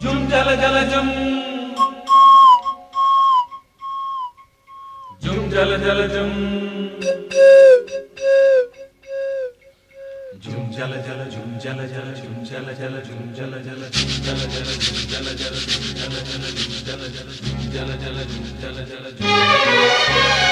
ஜும் ஜல ஜல ஜும் ஜும் ஜல ஜல ஜும் ஜும் ஜல ஜல ஜும் ஜல ஜல ஜும் ஜல ஜல ஜும் ஜல ஜல ஜும் ஜல ஜல ஜும் ஜல ஜல ஜும் ஜல ஜல ஜும் ஜல ஜல ஜும் ஜல ஜல ஜும் ஜல ஜல ஜும்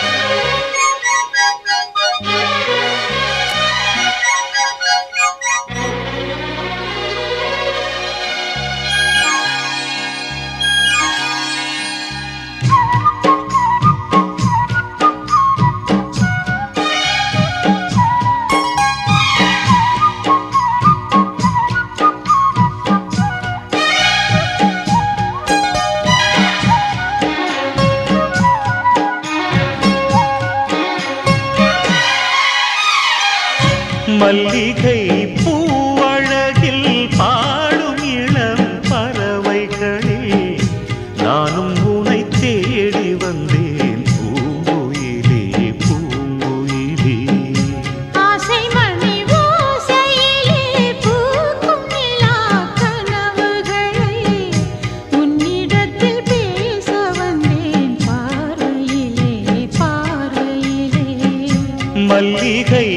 மல்லிகை பூவழகில் பாடும் இளம் பறவைகளே நானும் உனை தேடி வந்தேன் பூங்குயிலே பூங்குயிலே ஆசை மணி ஓசையிலே பூக்கும் நிலா கனவுகளை உன்னிடத்தில் பேச வந்தேன் பார்வையிலே பார்வையிலே மல்லிகை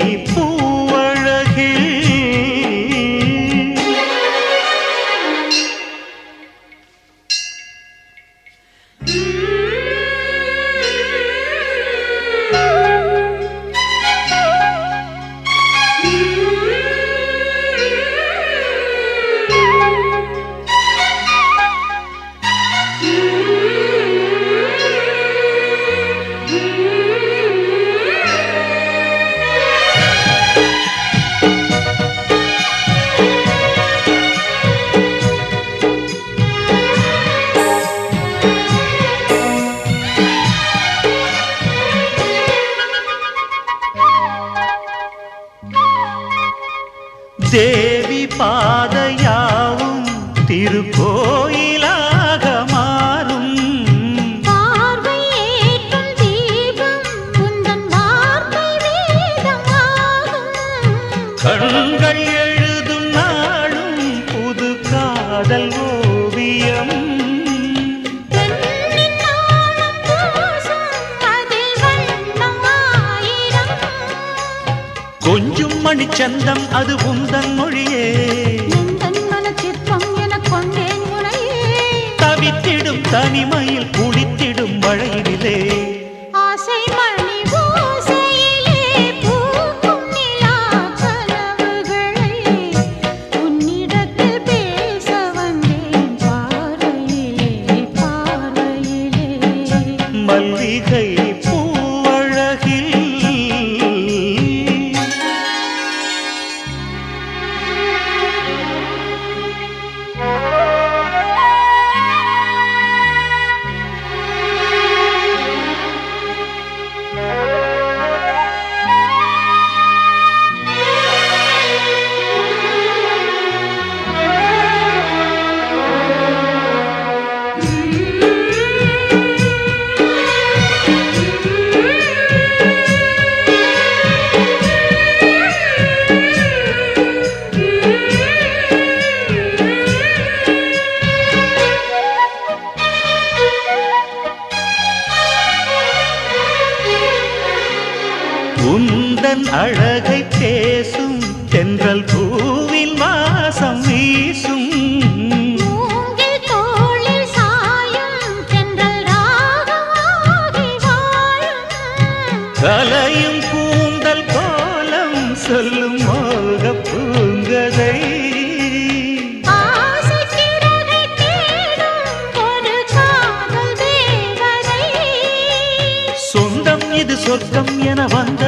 தேவி பாதையாவும் திருக்கோயிலாக மாறும் பார்வை ஏற்றும் தீபம் உந்தன் வார்த்தை வேதமாகும் கண்கள் எழுதும் நாளும் புது காதல் ஓவியம் பெண்ணின் நாணம் பூசும் அதில் வண்ணம் ஆயிரம் கொஞ்சும் மணிச்சந்தம் அது உந்தன் மொழியே எந்தன் மனச்சிற்பம் எனக் கொண்டேன் உனையே தவித்திடும் தனிமையில் குளித்திடும் மழையிலே ஆசை மணி ஓசையிலே பூக்கும் நிலா கனவுகளை உன்னிடத்தில் பேச வந்தேன் பார்வையிலே பார்வையிலே மல்லிகை பூவழகில் உந்தன் அழகை பேசும் தென்றல் பூவின் வாசம் வீசும் மூங்கில் தோளில் சாயும் தென்றல் ராகமாகி வாழும் கலையும் கூந்தல் கோலம் சொல்லும் மோக பூங்கதை ஆசை சிறகை தேடும் ஒரு காதல் தேவதை சொந்தம் இது சொர்க்கம் என வந்த